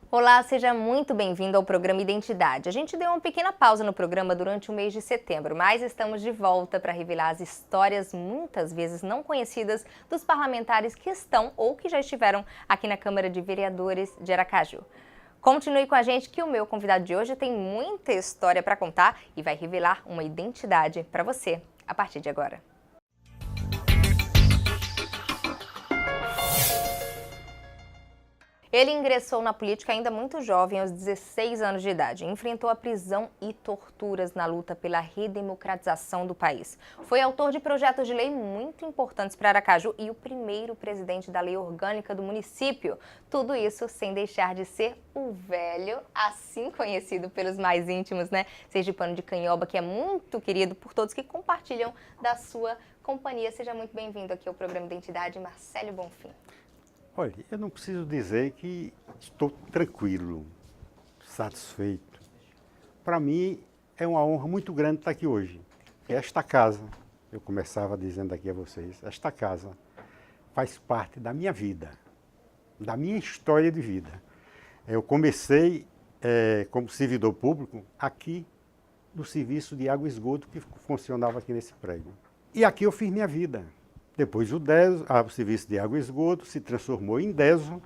Olá, seja muito bem-vindo ao programa Identidade. A gente deu uma pequena pausa no programa durante o mês de setembro, mas estamos de volta para revelar as histórias, muitas vezes não conhecidas, dos parlamentares que estão ou que já estiveram aqui na Câmara de Vereadores de Aracaju. Continue com a gente que o meu convidado de hoje tem muita história para contar e vai revelar uma identidade para você a partir de agora. Ele ingressou na política ainda muito jovem, aos 16 anos de idade. Enfrentou a prisão e torturas na luta pela redemocratização do país. Foi autor de projetos de lei muito importantes para Aracaju e o primeiro presidente da lei orgânica do município. Tudo isso sem deixar de ser o velho, assim conhecido pelos mais íntimos, né? Sergipano de Canhoba, que é muito querido por todos que compartilham da sua companhia. Seja muito bem-vindo aqui ao programa Identidade, Marcelo Bonfim. Olha, eu não preciso dizer que estou tranquilo, satisfeito. Para mim é uma honra muito grande estar aqui hoje. Esta casa, eu começava dizendo aqui a vocês, esta casa faz parte da minha vida, da minha história de vida. Eu comecei como servidor público aqui no serviço de água e esgoto que funcionava aqui nesse prédio. E aqui eu fiz minha vida. Depois o serviço de água e esgoto se transformou em DESO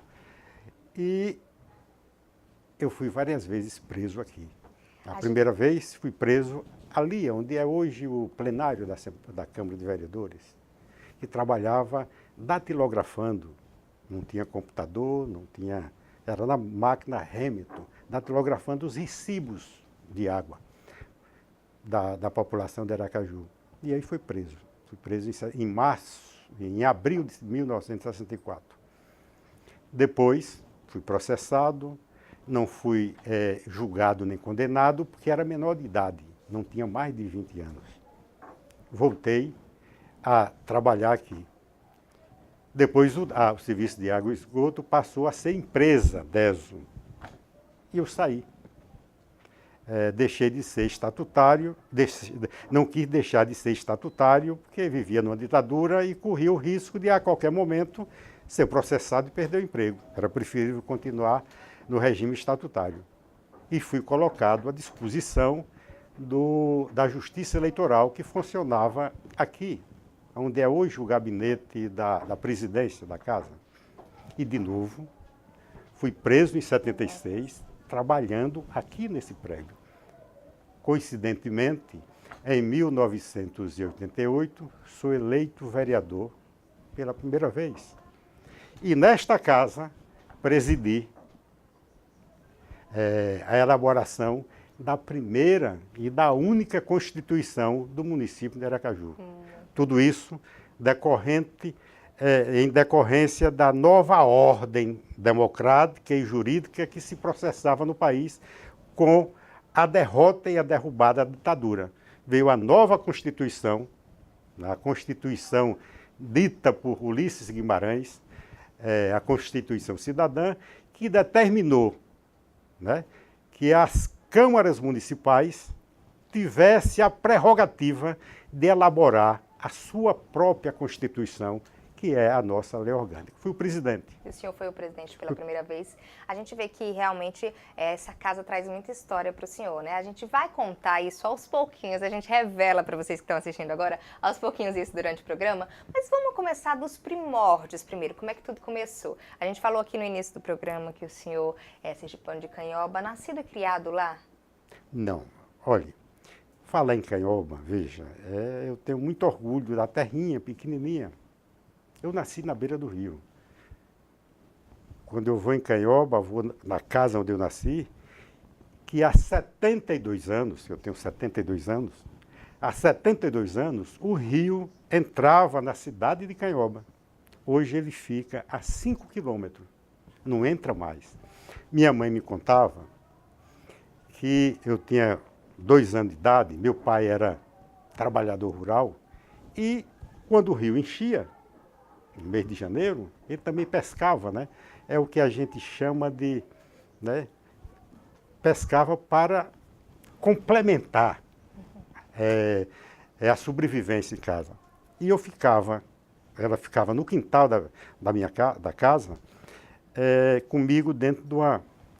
e eu fui várias vezes preso aqui. A primeira vez fui preso ali, onde é hoje o plenário da Câmara de Vereadores, que trabalhava datilografando. Não tinha computador, não tinha, era na máquina Hamilton, datilografando os recibos de água da população de Aracaju. E aí fui preso. Fui preso em abril de 1964. Depois, fui processado, não fui julgado nem condenado, porque era menor de idade, não tinha mais de 20 anos. Voltei a trabalhar aqui. Depois, o serviço de água e esgoto passou a ser empresa, DESO, e eu saí. Deixei de ser estatutário, não quis deixar de ser estatutário, porque vivia numa ditadura e corria o risco de, a qualquer momento, ser processado e perder o emprego. Era preferível continuar no regime estatutário. E fui colocado à disposição da Justiça Eleitoral, que funcionava aqui, onde é hoje o gabinete da presidência da casa. E, de novo, fui preso em 76, trabalhando aqui nesse prédio. Coincidentemente, em 1988, sou eleito vereador pela primeira vez. E nesta casa, presidi a elaboração da primeira e da única Constituição do município de Aracaju. Tudo isso em decorrência da nova ordem democrática e jurídica que se processava no país com a derrota e a derrubada da ditadura. Veio a nova Constituição, a Constituição dita por Ulisses Guimarães, a Constituição Cidadã, que determinou, né, que as câmaras municipais tivessem a prerrogativa de elaborar a sua própria Constituição, que é a nossa lei orgânica. Fui o presidente. O senhor foi o presidente pela primeira vez. A gente vê que realmente essa casa traz muita história para o senhor, né? A gente vai contar isso aos pouquinhos, a gente revela para vocês que estão assistindo agora, aos pouquinhos isso durante o programa, mas vamos começar dos primórdios primeiro, como é que tudo começou? A gente falou aqui no início do programa que o senhor é sergipano de Canhoba, nascido e criado lá? Não, olha, falar em Canhoba, veja, eu tenho muito orgulho da terrinha pequenininha. Eu nasci na beira do rio. Quando eu vou em Canhoba, vou na casa onde eu nasci, que há 72 anos, eu tenho 72 anos, há 72 anos o rio entrava na cidade de Canhoba. Hoje ele fica a 5 quilômetros, não entra mais. Minha mãe me contava que eu tinha 2 anos de idade, meu pai era trabalhador rural, e quando o rio enchia, no mês de janeiro, ele também pescava, né? É o que a gente chama de, né, pescava para complementar a sobrevivência em casa. E ela ficava no quintal da casa, comigo dentro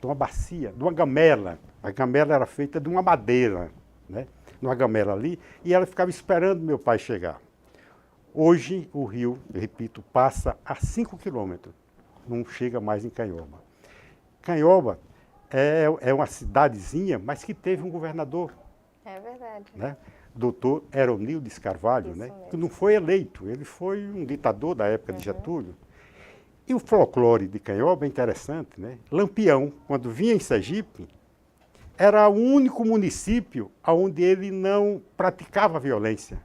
de uma bacia, de uma gamela. A gamela era feita de uma madeira, né? Numa gamela ali, e ela ficava esperando meu pai chegar. Hoje o rio, eu repito, passa a 5 quilômetros, não chega mais em Canhoba. Canhoba é uma cidadezinha, mas que teve um governador. É verdade. Né? Doutor Heronildes Carvalho, né? Que não foi eleito, ele foi um ditador da época de Getúlio. E o folclore de Canhoba é interessante, né? Lampião, quando vinha em Sergipe, era o único município onde ele não praticava violência.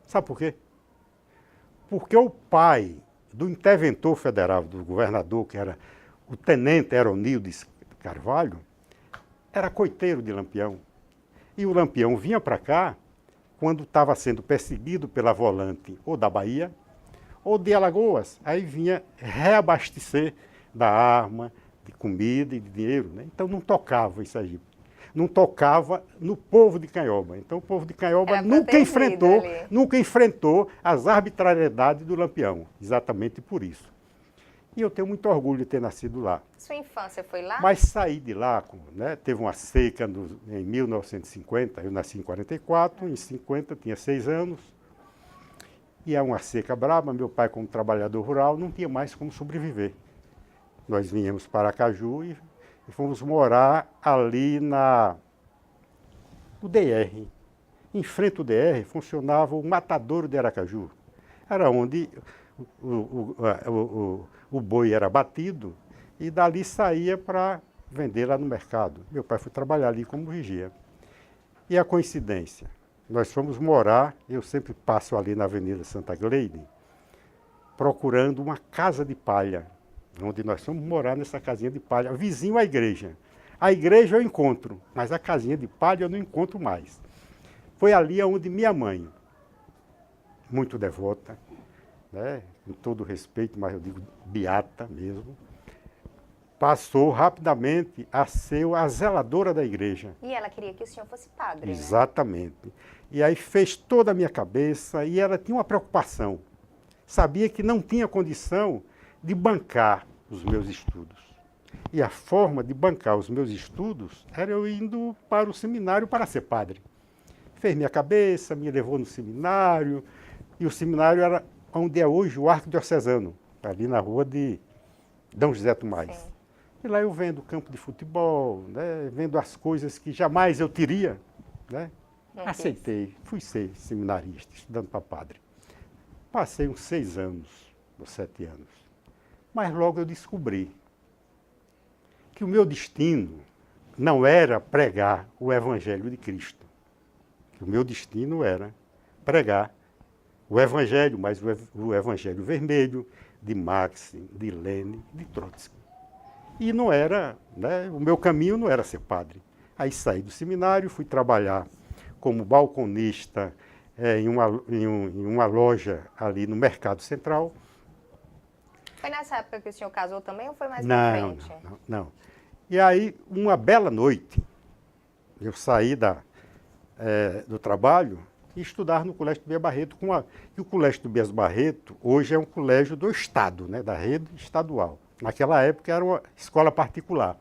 Sabe por quê? Porque o pai do interventor federal, do governador, que era o tenente Heronildes Carvalho, era coiteiro de Lampião. E o Lampião vinha para cá quando estava sendo perseguido pela volante ou da Bahia ou de Alagoas. Aí vinha reabastecer da arma, de comida e de dinheiro. Né? Então não tocava em Sergipe. Não tocava no povo de Canhoba. Então o povo de Canhoba nunca enfrentou as arbitrariedades do Lampião. Exatamente por isso. E eu tenho muito orgulho de ter nascido lá. Sua infância foi lá? Mas saí de lá, né? Teve uma seca em 1950, eu nasci em 44, em 50 tinha 6 anos. E é uma seca braba, meu pai como trabalhador rural não tinha mais como sobreviver. Nós viemos para Aracaju e fomos morar ali no DR. Em frente ao DR funcionava o matadouro de Aracaju. Era onde o boi era batido e dali saía para vender lá no mercado. Meu pai foi trabalhar ali como vigia. E a coincidência, nós fomos morar, eu sempre passo ali na Avenida Santa Gleide, procurando uma casa de palha, onde nós fomos morar nessa casinha de palha, vizinho à igreja. A igreja eu encontro, mas a casinha de palha eu não encontro mais. Foi ali onde minha mãe, muito devota, né, com todo respeito, mas eu digo beata mesmo, passou rapidamente a ser a zeladora da igreja. E ela queria que o senhor fosse padre, Exatamente. Né? E aí fez toda a minha cabeça e ela tinha uma preocupação. Sabia que não tinha condição de bancar os meus estudos. E a forma de bancar os meus estudos era eu indo para o seminário para ser padre. Fez minha cabeça, me levou no seminário, e o seminário era onde é hoje o Arquidiocesano, ali na rua de D. José Tomás. Sim. E lá eu vendo campo de futebol, né, vendo as coisas que jamais eu teria, né? Aceitei, fui ser seminarista, estudando para padre. Passei uns 6 anos, ou 7 anos. Mas logo eu descobri que o meu destino não era pregar o Evangelho de Cristo. Que o meu destino era pregar o Evangelho, mas o Evangelho vermelho, de Marx, de Lenin, de Trotsky. E não era, né, o meu caminho não era ser padre. Aí saí do seminário, fui trabalhar como balconista em uma loja ali no Mercado Central. Foi nessa época que o senhor casou também ou foi mais pra frente? Não. E aí, uma bela noite, eu saí do trabalho e estudar no Colégio Tobias Barreto. E o Colégio Tobias Barreto hoje é um colégio do Estado, né, da rede estadual. Naquela época era uma escola particular.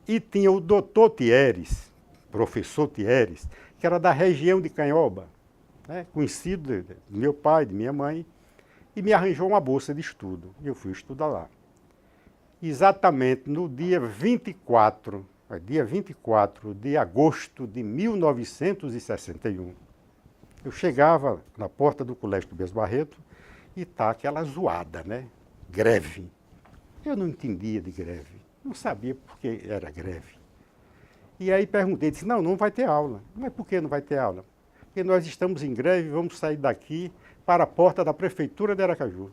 E tinha o doutor Thieres, professor Thieres, que era da região de Canhoba, né, conhecido do meu pai, de minha mãe, e me arranjou uma bolsa de estudo. E eu fui estudar lá. Exatamente no dia 24 de agosto de 1961, eu chegava na porta do Colégio Tobias Barreto e tá aquela zoada, né? Greve. Eu não entendia de greve, não sabia por que era greve. E aí perguntei, disse, não vai ter aula. Mas por que não vai ter aula? Porque nós estamos em greve e vamos sair daqui para a porta da Prefeitura de Aracaju.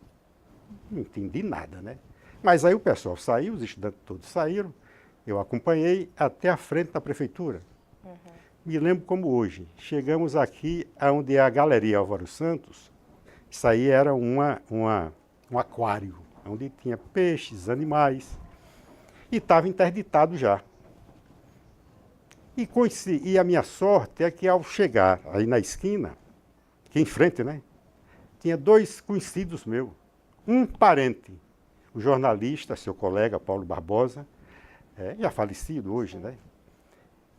Não entendi nada, né? Mas aí o pessoal saiu, os estudantes todos saíram, eu acompanhei até a frente da Prefeitura. Uhum. Me lembro como hoje. Chegamos aqui onde é a Galeria Álvaro Santos, isso aí era um aquário, onde tinha peixes, animais, e estava interditado já. E a minha sorte é que ao chegar aí na esquina, aqui em frente, né, tinha 2 conhecidos meus, um parente, o jornalista, seu colega Paulo Barbosa, já falecido hoje, né?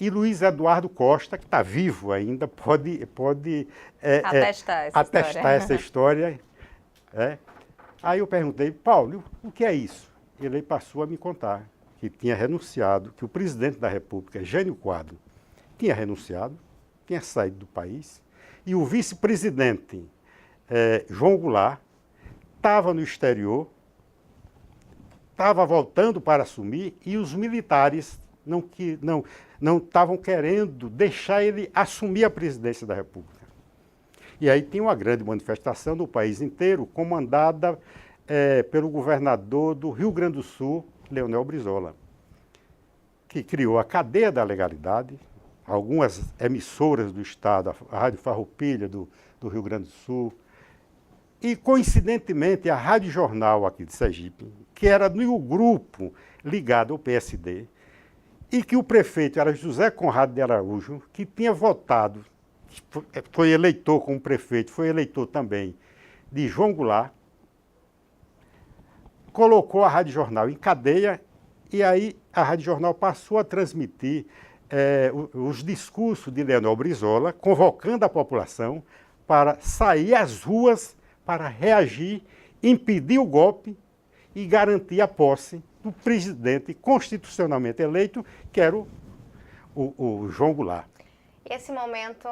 E Luiz Eduardo Costa, que está vivo ainda, pode atestar essa história. Aí eu perguntei, Paulo, o que é isso? Ele passou a me contar que tinha renunciado, que o presidente da República, Jânio Quadros, tinha renunciado, tinha saído do país, e o vice-presidente, João Goulart, estava no exterior, estava voltando para assumir, e os militares não estavam querendo deixar ele assumir a presidência da República. E aí tem uma grande manifestação no país inteiro, comandada pelo governador do Rio Grande do Sul, Leonel Brizola, que criou a cadeia da legalidade, algumas emissoras do Estado, a Rádio Farroupilha do Rio Grande do Sul, e, coincidentemente, a Rádio Jornal aqui de Sergipe, que era no grupo ligado ao PSD, e que o prefeito era José Conrado de Araújo, que tinha votado, foi eleitor como prefeito, foi eleitor também de João Goulart, colocou a Rádio Jornal em cadeia, e aí a Rádio Jornal passou a transmitir os discursos de Leonel Brizola, convocando a população para sair às ruas para reagir, impedir o golpe e garantir a posse do presidente constitucionalmente eleito, que era o João Goulart. Esse momento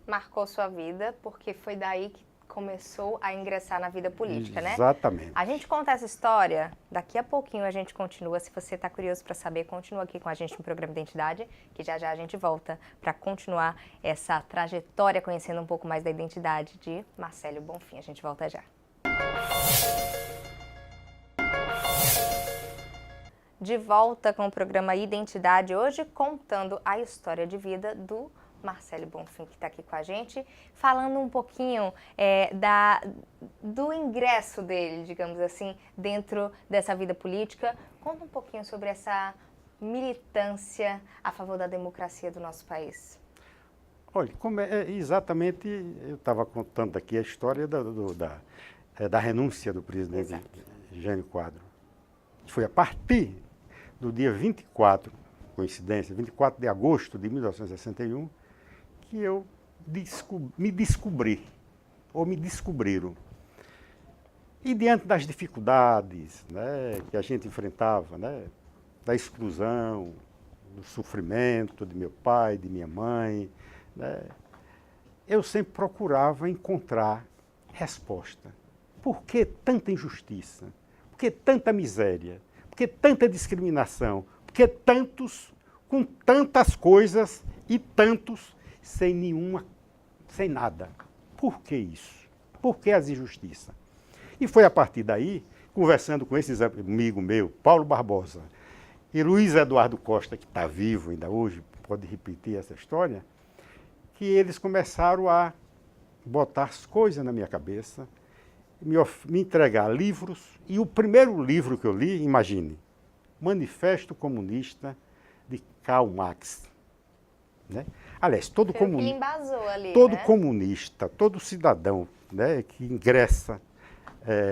marcou sua vida, porque foi daí que começou a ingressar na vida política, né? Exatamente. A gente conta essa história, daqui a pouquinho a gente continua. Se você está curioso para saber, continua aqui com a gente no programa Identidade, que já já a gente volta para continuar essa trajetória, conhecendo um pouco mais da identidade de Marcelo Bonfim. A gente volta já. De volta com o programa Identidade, hoje contando a história de vida do Marcelo Bonfim, que está aqui com a gente, falando um pouquinho do ingresso dele, digamos assim, dentro dessa vida política. Conta um pouquinho sobre essa militância a favor da democracia do nosso país. Olha, exatamente, eu estava contando aqui a história da renúncia do presidente Jânio Quadros. Foi a partir do dia 24, coincidência, 24 de agosto de 1961, que eu me descobri, ou me descobriram. E diante das dificuldades, né, que a gente enfrentava, né, da exclusão, do sofrimento de meu pai, de minha mãe, né, eu sempre procurava encontrar resposta. Por que tanta injustiça? Por que tanta miséria? Por que tanta discriminação? Por que tantos com tantas coisas e tantos sem nada? Por que isso? Por que as injustiças? E foi a partir daí, conversando com esses amigos meus, Paulo Barbosa e Luiz Eduardo Costa, que está vivo ainda hoje, pode repetir essa história, que eles começaram a botar as coisas na minha cabeça, me entregar livros, e o primeiro livro que eu li, imagine, Manifesto Comunista de Karl Marx. Né? Aliás, todo comunista, todo cidadão, né, que ingressa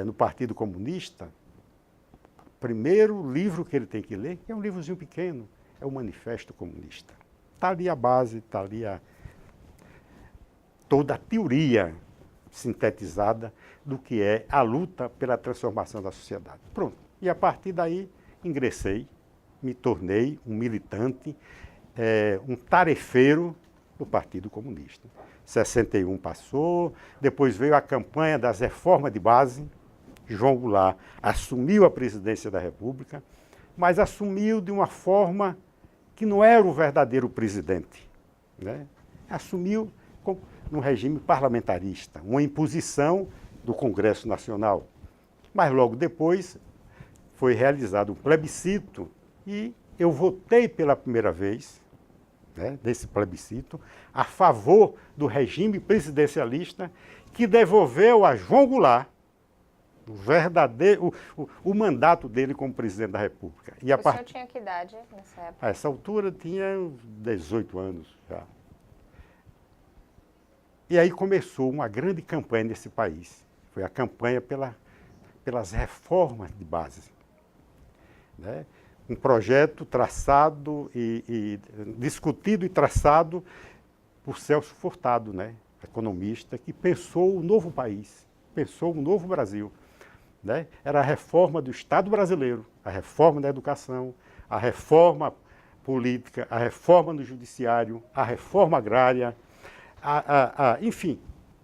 no Partido Comunista, o primeiro livro que ele tem que ler, que é um livrozinho pequeno, é o Manifesto Comunista. Está ali a base, está ali toda a teoria sintetizada do que é a luta pela transformação da sociedade. Pronto. E a partir daí ingressei, me tornei um militante, um tarefeiro do Partido Comunista. 61 passou, depois veio a campanha das reformas de base. João Goulart assumiu a presidência da República, mas assumiu de uma forma que não era o verdadeiro presidente, né? Assumiu num regime parlamentarista, uma imposição do Congresso Nacional. Mas logo depois foi realizado um plebiscito e eu votei pela primeira vez, né, desse plebiscito, a favor do regime presidencialista, que devolveu a João Goulart o mandato dele como presidente da República. E o senhor tinha que idade nessa época? A essa altura tinha 18 anos já. E aí começou uma grande campanha nesse país. Foi a campanha pelas reformas de base. Né? um projeto traçado e discutido e traçado por Celso Furtado, né? Economista, que pensou o novo país, pensou o novo Brasil. Né? Era a reforma do Estado brasileiro, a reforma da educação, a reforma política, a reforma no judiciário, a reforma agrária, enfim,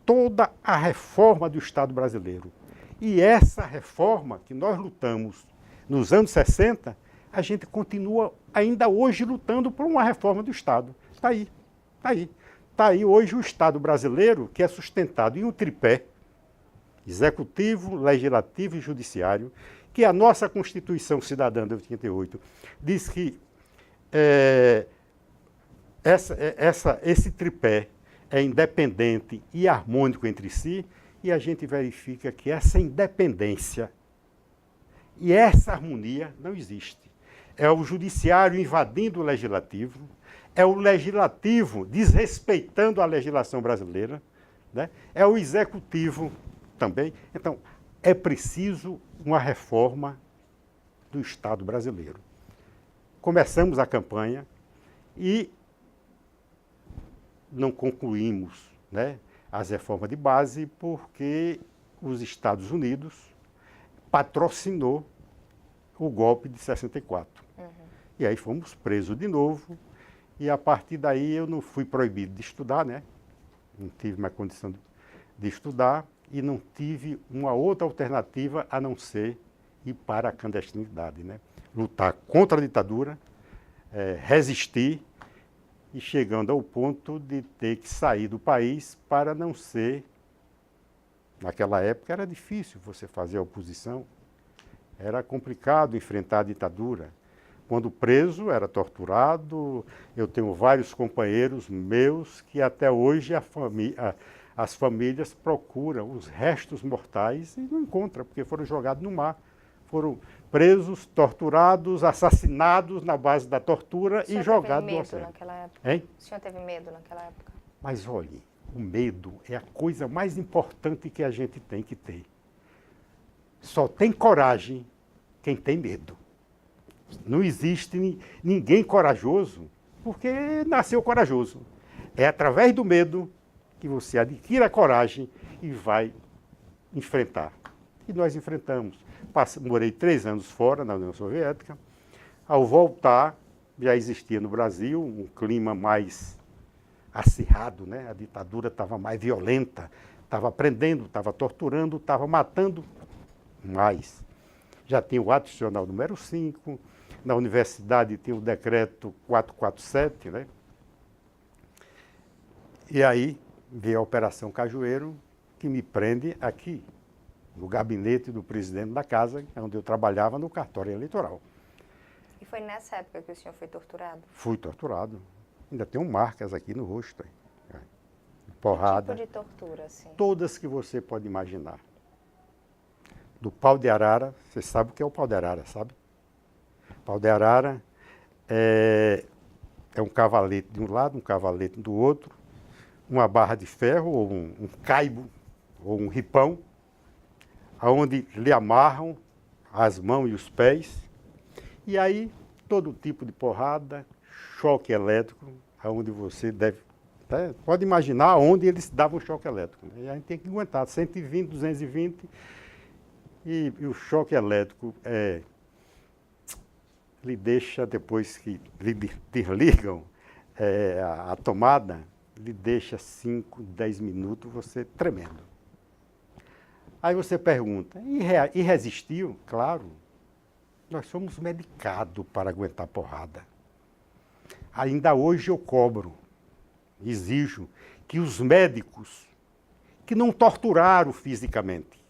toda a reforma do Estado brasileiro. E essa reforma que nós lutamos nos anos 60, a gente continua ainda hoje lutando por uma reforma do Estado. Está aí, está aí. Está aí hoje o Estado brasileiro, que é sustentado em um tripé, executivo, legislativo e judiciário, que a nossa Constituição Cidadã de 88 diz que esse tripé é independente e harmônico entre si, e a gente verifica que essa independência e essa harmonia não existe. É o judiciário invadindo o legislativo, é o legislativo desrespeitando a legislação brasileira, né? É o executivo também. Então, é preciso uma reforma do Estado brasileiro. Começamos a campanha e não concluímos, né, as reformas de base porque os Estados Unidos patrocinou o golpe de 64. E aí fomos presos de novo e a partir daí eu não fui proibido de estudar, né? Não tive mais condição de estudar e não tive uma outra alternativa a não ser ir para a clandestinidade, né? Lutar contra a ditadura, resistir e chegando ao ponto de ter que sair do país para não ser... Naquela época era difícil você fazer oposição, era complicado enfrentar a ditadura. Quando preso, era torturado. Eu tenho vários companheiros meus que até hoje as famílias procuram os restos mortais e não encontram, porque foram jogados no mar. Foram presos, torturados, assassinados na base da tortura e jogados no oceano. Naquela época? Hein? O senhor teve medo naquela época? Mas olhe, o medo é a coisa mais importante que a gente tem que ter. Só tem coragem quem tem medo. Não existe ninguém corajoso porque nasceu corajoso. É através do medo que você adquire a coragem e vai enfrentar. E nós enfrentamos. Morei 3 anos fora, na União Soviética. Ao voltar, já existia no Brasil um clima mais acirrado, né? A ditadura estava mais violenta, estava prendendo, estava torturando, estava matando mais. Já tinha o ato institucional número 5, na universidade tinha o decreto 447, né? E aí veio a Operação Cajueiro, que me prende aqui, no gabinete do presidente da casa, onde eu trabalhava no cartório eleitoral. E foi nessa época que o senhor foi torturado? Fui torturado. Ainda tenho marcas aqui no rosto. Porrada. Que tipo de tortura, assim? Todas que você pode imaginar. Do pau de arara, você sabe o que é o pau de arara, sabe? Pau de arara é um cavalete de um lado, um cavalete do outro, uma barra de ferro, ou um caibo, ou um ripão, onde lhe amarram as mãos e os pés, e aí todo tipo de porrada, choque elétrico, onde você deve... Pode imaginar onde eles davam choque elétrico. E a gente tem que aguentar 120, 220, e o choque elétrico lhe deixa, depois que lhe desligam a tomada, lhe deixa 5, 10 minutos você tremendo. Aí você pergunta, e resistiu? Claro, nós somos medicados para aguentar porrada. Ainda hoje eu cobro, exijo que os médicos que não torturaram fisicamente,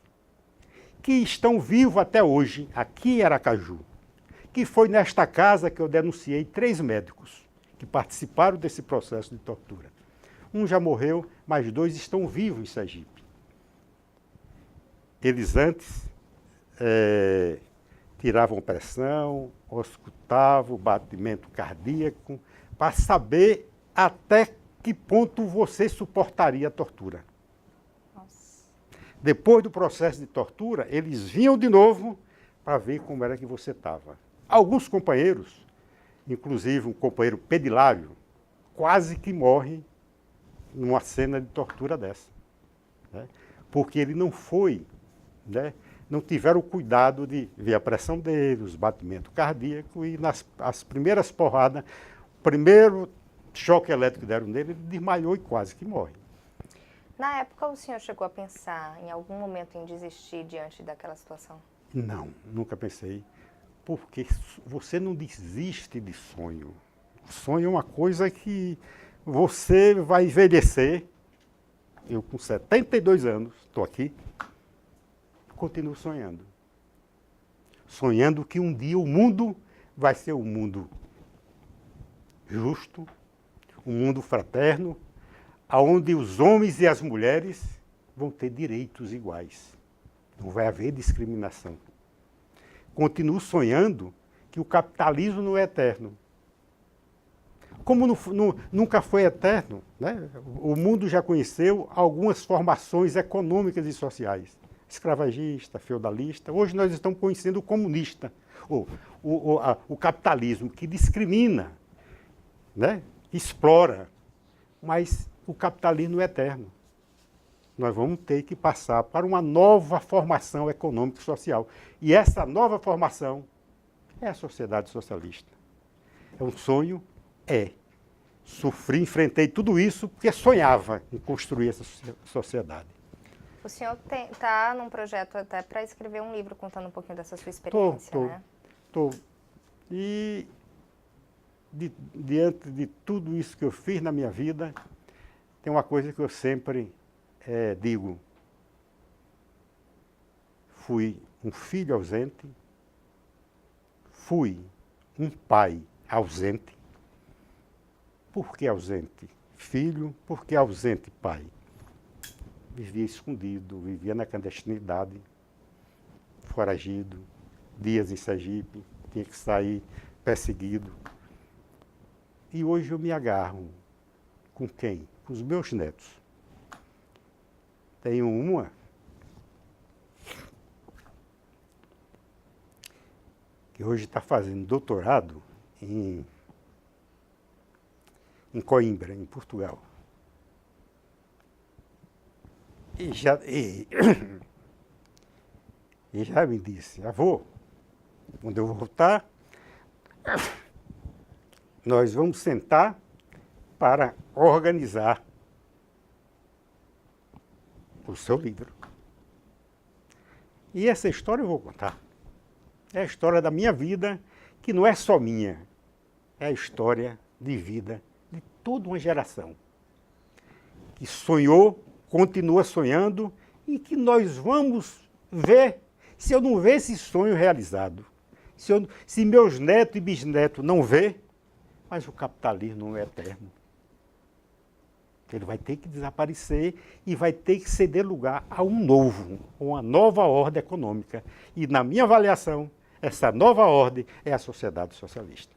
que estão vivos até hoje, aqui em Aracaju, que foi nesta casa que eu denunciei 3 médicos que participaram desse processo de tortura. Um já morreu, mas 2 estão vivos em Sergipe. Eles antes tiravam pressão, auscultavam o batimento cardíaco, para saber até que ponto você suportaria a tortura. Nossa. Depois do processo de tortura, eles vinham de novo para ver como era que você estava. Alguns companheiros, inclusive um companheiro pedilário, quase que morre numa cena de tortura dessa, né? Porque ele não foi, né? Não tiveram o cuidado de ver a pressão dele, os batimentos cardíacos, e as primeiras porradas, o primeiro choque elétrico que deram nele, ele desmaiou e quase que morre. Na época, o senhor chegou a pensar em algum momento em desistir diante daquela situação? Não, nunca pensei, porque você não desiste de sonho. O sonho é uma coisa que você vai envelhecer. Eu, com 72 anos, estou aqui, continuo sonhando. Sonhando que um dia o mundo vai ser um mundo justo, um mundo fraterno, onde os homens e as mulheres vão ter direitos iguais. Não vai haver discriminação. Continuo sonhando que o capitalismo não é eterno. Como nunca foi eterno, né? O mundo já conheceu algumas formações econômicas e sociais. Escravagista, feudalista. Hoje nós estamos conhecendo o comunista, o capitalismo, que discrimina, né? Explora. Mas o capitalismo é eterno. Nós vamos ter que passar para uma nova formação econômica e social. E essa nova formação é a sociedade socialista. É um sonho? É. Sofri, enfrentei tudo isso porque sonhava em construir essa sociedade. O senhor está num projeto até para escrever um livro contando um pouquinho dessa sua experiência, né? Estou. E diante de tudo isso que eu fiz na minha vida, tem uma coisa que eu sempre digo. Fui um filho ausente, fui um pai ausente. Por que ausente filho? Por que ausente pai? Vivia escondido, vivia na clandestinidade, foragido, dias em Sergipe, tinha que sair perseguido. E hoje eu me agarro com quem? Com os meus netos. Tenho uma que hoje está fazendo doutorado em Coimbra, em Portugal. E já me disse, avô, quando eu voltar, nós vamos sentar para organizar o seu livro. E essa história eu vou contar. É a história da minha vida, que não é só minha, é a história de vida de toda uma geração que sonhou, continua sonhando, e que nós vamos ver, se eu não ver esse sonho realizado, se meus netos e bisnetos não ver, mas o capitalismo não é eterno. Ele vai ter que desaparecer e vai ter que ceder lugar a um novo, uma nova ordem econômica. E, na minha avaliação, essa nova ordem é a sociedade socialista.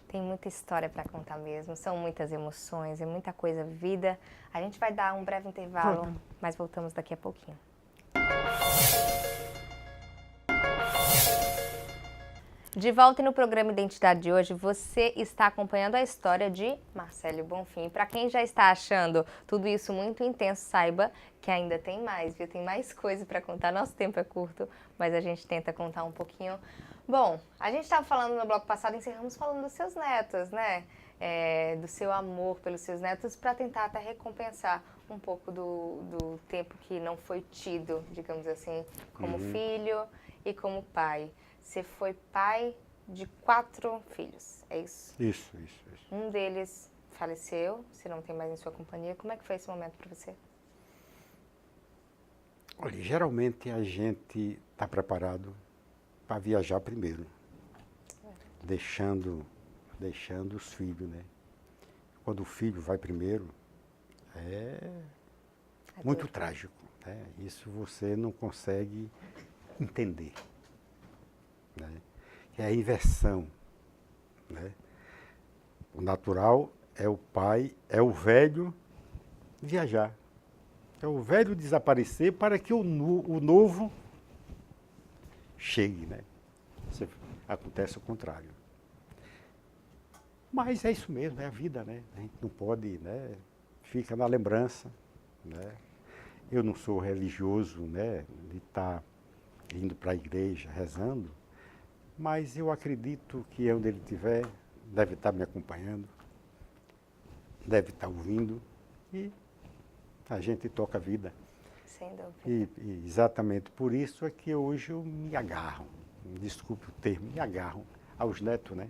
Tem muita história para contar mesmo, são muitas emoções, é muita coisa vivida. A gente vai dar um breve intervalo, mas voltamos daqui a pouquinho. De volta no programa Identidade de hoje, você está acompanhando a história de Marcelo Bonfim. Para quem já está achando tudo isso muito intenso, saiba que ainda tem mais, viu? Tem mais coisa para contar. Nosso tempo é curto, mas a gente tenta contar um pouquinho. Bom, a gente estava falando no bloco passado, encerramos falando dos seus netos, né? Do seu amor pelos seus netos, para tentar até recompensar um pouco do tempo que não foi tido, digamos assim, como filho e como pai. Você foi pai de 4 filhos, é isso? Isso. Um deles faleceu, você não tem mais em sua companhia. Como é que foi esse momento para você? Olha, geralmente a gente está preparado para viajar primeiro, deixando os filhos, né? Quando o filho vai primeiro, é muito trágico, né? Isso você não consegue entender. Né? É a inversão. Né? O natural é o pai, é o velho viajar. É o velho desaparecer para que o novo chegue. Né? acontece o contrário. Mas é isso mesmo, é a vida, né? A gente não pode, né? Fica na lembrança, né? Eu não sou religioso, né? De estar indo para a igreja, rezando, mas eu acredito que onde ele estiver, deve estar me acompanhando, deve estar ouvindo, e a gente toca a vida. Sem dúvida. E exatamente por isso é que hoje eu me agarro, desculpe o termo, me agarro aos netos, né?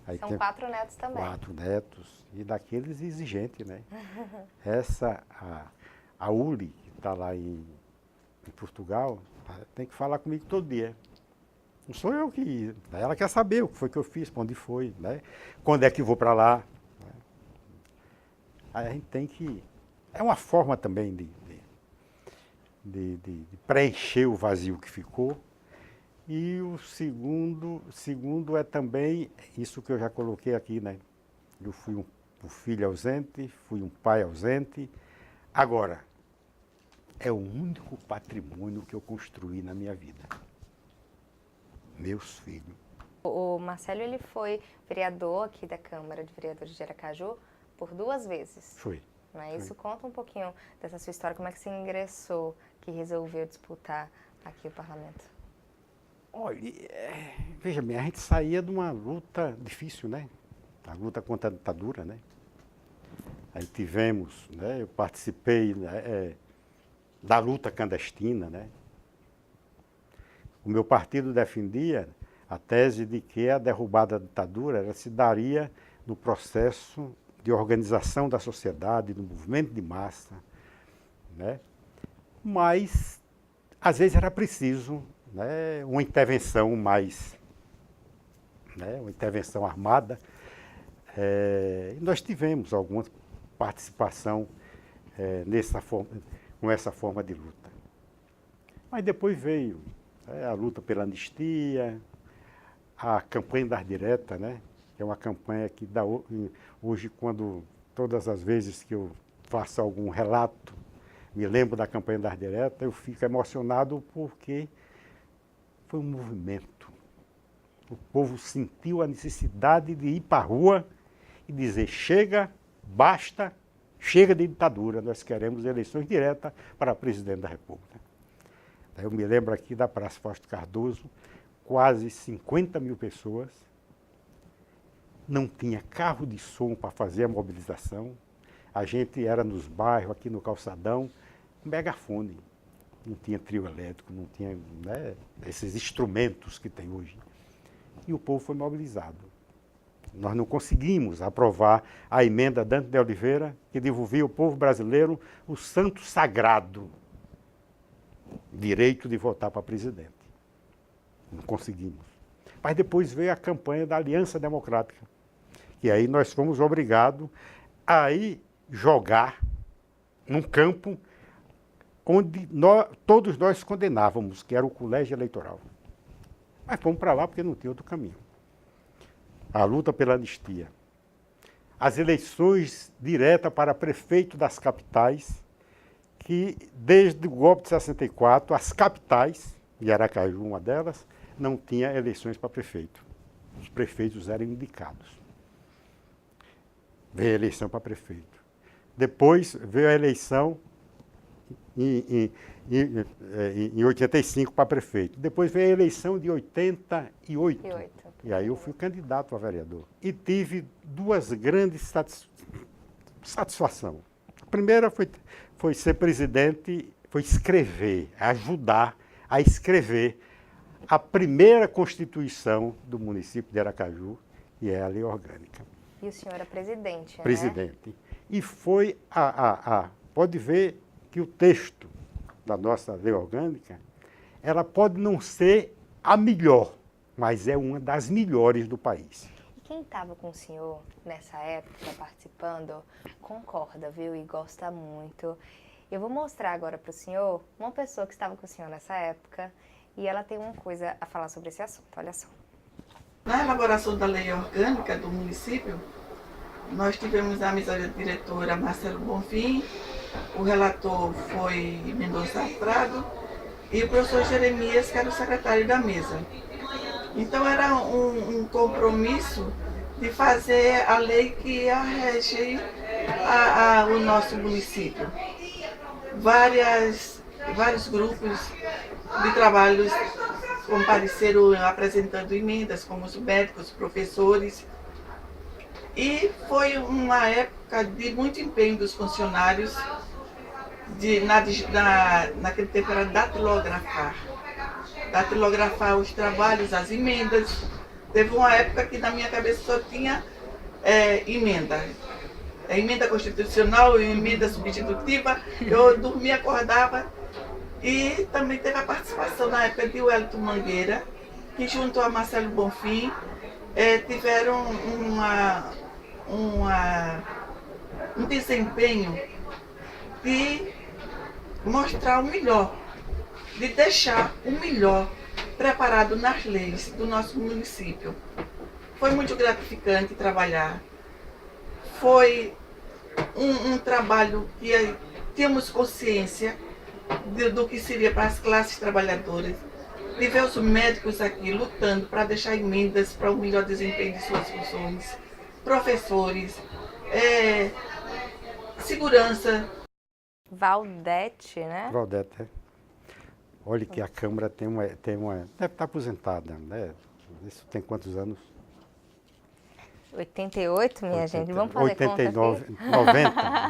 Aí São 4 netos também. 4 netos, e daqueles exigentes, né? Essa, a Uli, que está lá em Portugal, tem que falar comigo todo dia. Não sou eu que... Ela quer saber o que foi que eu fiz, para onde foi, né? Quando é que vou para lá. Né? Aí a gente tem que... É uma forma também de preencher o vazio que ficou. E o segundo é também isso que eu já coloquei aqui, né? Eu fui um filho ausente, fui um pai ausente. Agora, é o único patrimônio que eu construí na minha vida. Meus filhos. O Marcelo, ele foi vereador aqui da Câmara de Vereadores de Aracaju por 2 vezes. Foi. Né? Isso conta um pouquinho dessa sua história, como é que você ingressou, que resolveu disputar aqui o parlamento? Olha, veja bem, a gente saía de uma luta difícil, né? A luta contra a ditadura, né? Aí tivemos, né? Eu participei da luta clandestina, né? O meu partido defendia a tese de que a derrubada da ditadura ela se daria no processo de organização da sociedade, no movimento de massa, né? Mas, às vezes, era preciso, né, uma intervenção mais, né, uma intervenção armada. E nós tivemos alguma participação com essa forma de luta. Mas depois veio a luta pela anistia, a campanha das diretas, né, que é uma campanha que dá hoje, todas as vezes que eu faço algum relato, me lembro da campanha das diretas, eu fico emocionado porque foi um movimento. O povo sentiu a necessidade de ir para a rua e dizer, chega, basta, chega de ditadura, nós queremos eleições diretas para presidente da República. Eu me lembro aqui da Praça Fausto Cardoso, quase 50 mil pessoas, não tinha carro de som para fazer a mobilização, a gente era nos bairros, aqui no calçadão, megafone. Não tinha trio elétrico, não tinha, né, esses instrumentos que tem hoje. E o povo foi mobilizado. Nós não conseguimos aprovar a emenda Dante de Oliveira, que devolvia ao povo brasileiro o santo sagrado direito de votar para presidente. Não conseguimos. Mas depois veio a campanha da Aliança Democrática, que aí nós fomos obrigados a ir jogar num campo onde todos nós condenávamos, que era o colégio eleitoral. Mas fomos para lá porque não tinha outro caminho. A luta pela anistia. As eleições diretas para prefeito das capitais, que desde o golpe de 64, as capitais, e Aracaju uma delas, não tinha eleições para prefeito. Os prefeitos eram indicados. Veio a eleição para prefeito. Depois veio a eleição em 85 para prefeito. Depois veio a eleição de 88. E aí eu fui candidato a vereador. E tive 2 grandes satisfações. A primeira foi ser presidente, foi escrever, ajudar a escrever a primeira Constituição do município de Aracaju, que é a lei orgânica. E o senhor é presidente, Presidente. Né? E foi pode ver que o texto da nossa lei orgânica, ela pode não ser a melhor, mas é uma das melhores do país. E quem estava com o senhor nessa época, participando, concorda, viu? E gosta muito. Eu vou mostrar agora para o senhor uma pessoa que estava com o senhor nessa época e ela tem uma coisa a falar sobre esse assunto. Olha só. Na elaboração da lei orgânica do município, nós tivemos a mesa diretora Marcelo Bonfim, o relator foi Mendonça Prado e o professor Jeremias, que era o secretário da mesa. Então era um compromisso de fazer a lei que ia reger o nosso município. Vários grupos de trabalhos compareceram apresentando emendas, como os médicos, os professores. E foi uma época de muito empenho dos funcionários, naquele tempo era datilografar os trabalhos, as emendas. Teve uma época que na minha cabeça só tinha emenda. Emenda constitucional, emenda substitutiva. Eu dormia, acordava. E também teve a participação na época de Wellington Mangueira, que junto a Marcelo Bonfim tiveram um desempenho de mostrar o melhor, de deixar o melhor preparado nas leis do nosso município. Foi muito gratificante trabalhar. Foi um trabalho que tínhamos consciência do que seria para as classes trabalhadoras, de ver os médicos aqui lutando para deixar emendas para o melhor desempenho de suas funções, professores, segurança. Valdete, né? Valdete, é. Olha que a Câmara tem uma... Deve estar aposentada, né? Isso tem quantos anos? 88, minha 80, gente. Vamos fazer 89, conta aqui?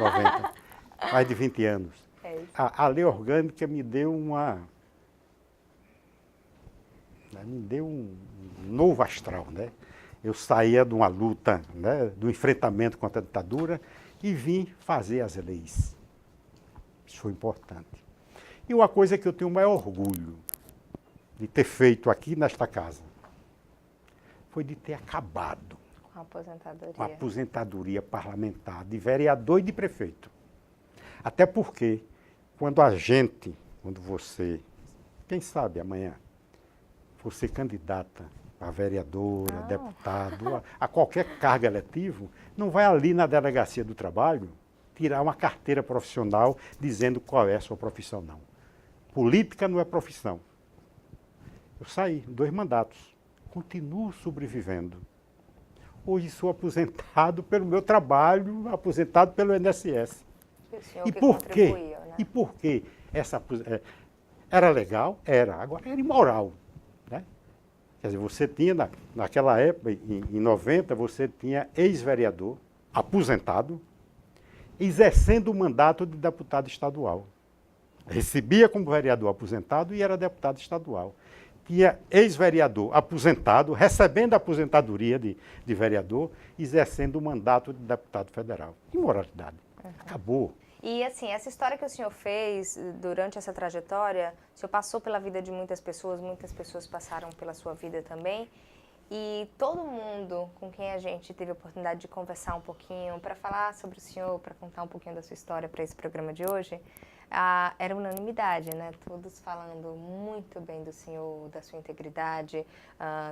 90. Mais de 20 anos. É isso. A lei orgânica me deu um novo astral, né? Eu saía de uma luta, né, do enfrentamento contra a ditadura e vim fazer as leis. Isso foi importante. E uma coisa que eu tenho o maior orgulho de ter feito aqui nesta casa foi de ter acabado Com a aposentadoria. com a aposentadoria parlamentar de vereador e de prefeito. Até porque, quando você, quem sabe amanhã, for ser candidata a vereadora, deputado, a qualquer cargo eletivo, não vai ali na delegacia do trabalho tirar uma carteira profissional dizendo qual é a sua profissão, não. Política não é profissão. Eu saí, 2 mandatos, continuo sobrevivendo. Hoje sou aposentado pelo meu trabalho, aposentado pelo INSS. E por quê? Né? E por quê? Era legal? Era. Agora era imoral. Né? Quer dizer, você tinha, naquela época, em 90, você tinha ex-vereador, aposentado, exercendo o mandato de deputado estadual. Recebia como vereador aposentado e era deputado estadual. Tinha ex-vereador aposentado, recebendo a aposentadoria de vereador, exercendo o mandato de deputado federal. Imoralidade. Acabou. E assim, essa história que o senhor fez durante essa trajetória, o senhor passou pela vida de muitas pessoas passaram pela sua vida também. E todo mundo com quem a gente teve a oportunidade de conversar um pouquinho, para falar sobre o senhor, para contar um pouquinho da sua história para esse programa de hoje, era unanimidade, né? Todos falando muito bem do senhor, da sua integridade,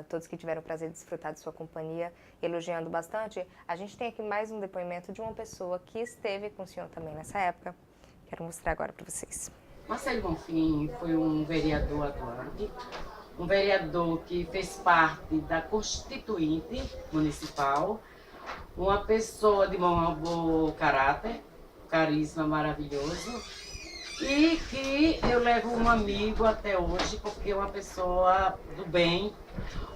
todos que tiveram o prazer de desfrutar de sua companhia, elogiando bastante. A gente tem aqui mais um depoimento de uma pessoa que esteve com o senhor também nessa época. Quero mostrar agora para vocês. Marcelo Bonfim foi um vereador atuante, um vereador que fez parte da Constituinte Municipal, uma pessoa de bom caráter, carisma maravilhoso, e que eu levo um amigo até hoje, porque é uma pessoa do bem,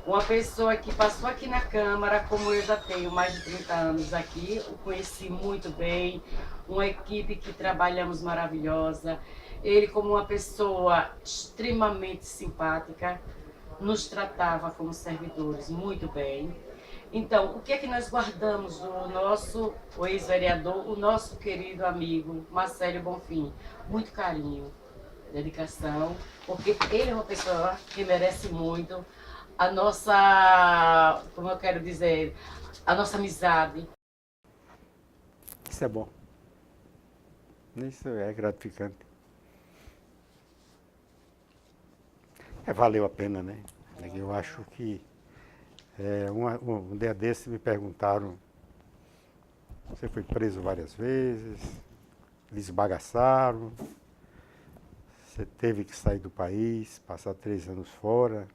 uma pessoa que passou aqui na Câmara, como eu já tenho mais de 30 anos aqui, o conheci muito bem, uma equipe que trabalhamos maravilhosa, ele como uma pessoa extremamente simpática, nos tratava como servidores muito bem. Então, o que é que nós guardamos do nosso ex-vereador, o nosso querido amigo Marcelo Bonfim? Muito carinho, dedicação, porque ele é uma pessoa que merece muito a nossa, como eu quero dizer, a nossa amizade. Isso é bom. Isso é gratificante. Valeu a pena, né? Eu acho que um dia desses me perguntaram, você foi preso várias vezes, eles bagaçaram, você teve que sair do país, passar 3 anos fora,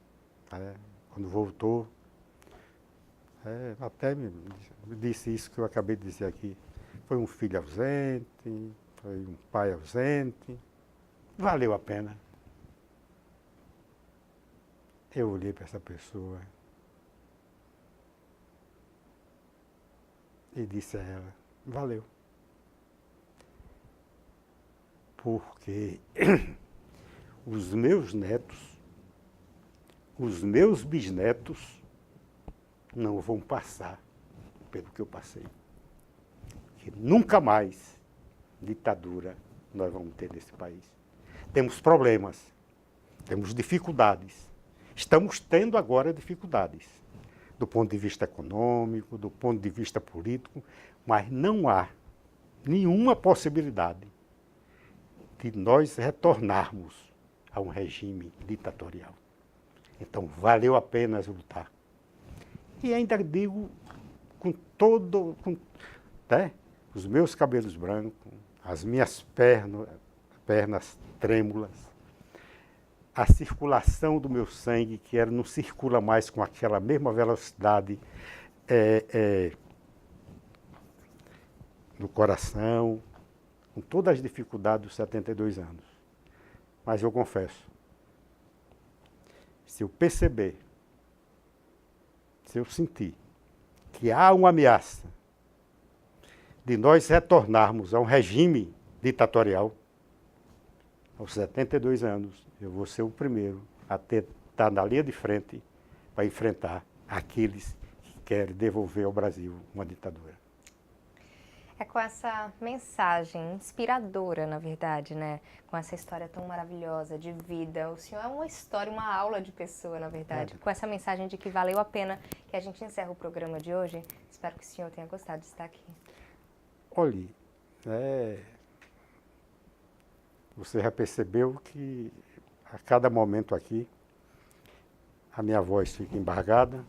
quando voltou, até me disse isso que eu acabei de dizer aqui. Foi um filho ausente, foi um pai ausente. Valeu a pena. Eu olhei para essa pessoa e disse a ela, valeu. Porque os meus netos, os meus bisnetos, não vão passar pelo que eu passei. Que nunca mais ditadura nós vamos ter nesse país. Temos problemas, temos dificuldades. Estamos tendo agora dificuldades, do ponto de vista econômico, do ponto de vista político, mas não há nenhuma possibilidade de nós retornarmos a um regime ditatorial. Então, valeu a pena lutar. E ainda digo com os meus cabelos brancos, as minhas pernas trêmulas, a circulação do meu sangue, que não circula mais com aquela mesma velocidade no coração, com todas as dificuldades dos 72 anos. Mas eu confesso, se eu perceber, se eu sentir que há uma ameaça de nós retornarmos a um regime ditatorial, aos 72 anos, eu vou ser o primeiro a estar na linha de frente para enfrentar aqueles que querem devolver ao Brasil uma ditadura. É com essa mensagem inspiradora, na verdade, né? Com essa história tão maravilhosa de vida. O senhor é uma história, uma aula de pessoa, na verdade. Com essa mensagem de que valeu a pena, que a gente encerra o programa de hoje. Espero que o senhor tenha gostado de estar aqui. Olhe, você já percebeu que a cada momento aqui a minha voz fica embargada,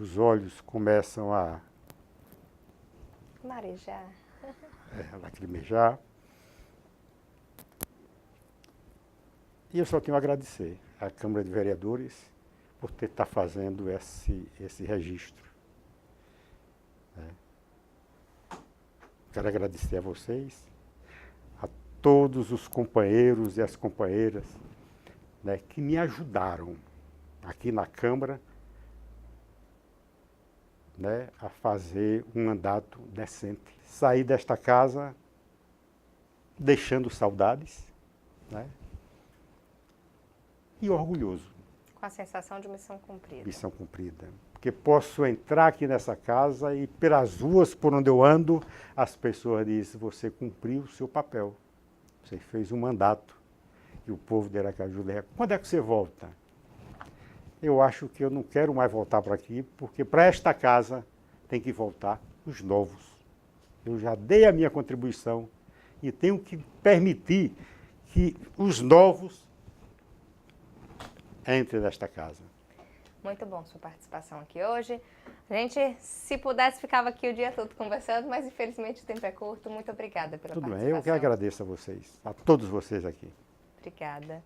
os olhos começam a marejar, lacrimejar. E eu só tenho a agradecer à Câmara de Vereadores por estar fazendo esse registro. Quero agradecer a vocês, a todos os companheiros e as companheiras, né, que me ajudaram aqui na Câmara, né, a fazer um mandato decente. Saí desta casa deixando saudades, né, e orgulhoso. Com a sensação de missão cumprida. Missão cumprida. Porque posso entrar aqui nessa casa e pelas ruas por onde eu ando, as pessoas dizem, você cumpriu o seu papel. Você fez um mandato. E o povo de Aracaju, quando é que você volta? Eu acho que eu não quero mais voltar para aqui, porque para esta casa tem que voltar os novos. Eu já dei a minha contribuição e tenho que permitir que os novos entrem nesta casa. Muito bom sua participação aqui hoje. A gente, se pudesse, ficava aqui o dia todo conversando, mas infelizmente o tempo é curto. Muito obrigada pela participação. Tudo bem, eu que agradeço a vocês, a todos vocês aqui. Obrigada.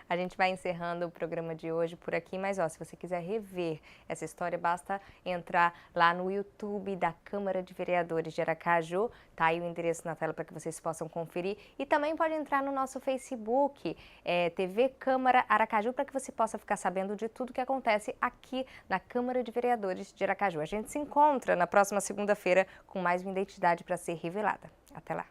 A gente vai encerrando o programa de hoje por aqui, mas se você quiser rever essa história, basta entrar lá no YouTube da Câmara de Vereadores de Aracaju, tá aí o endereço na tela para que vocês possam conferir, e também pode entrar no nosso Facebook, TV Câmara Aracaju, para que você possa ficar sabendo de tudo que acontece aqui na Câmara de Vereadores de Aracaju. A gente se encontra na próxima segunda-feira com mais uma identidade para ser revelada. Até lá!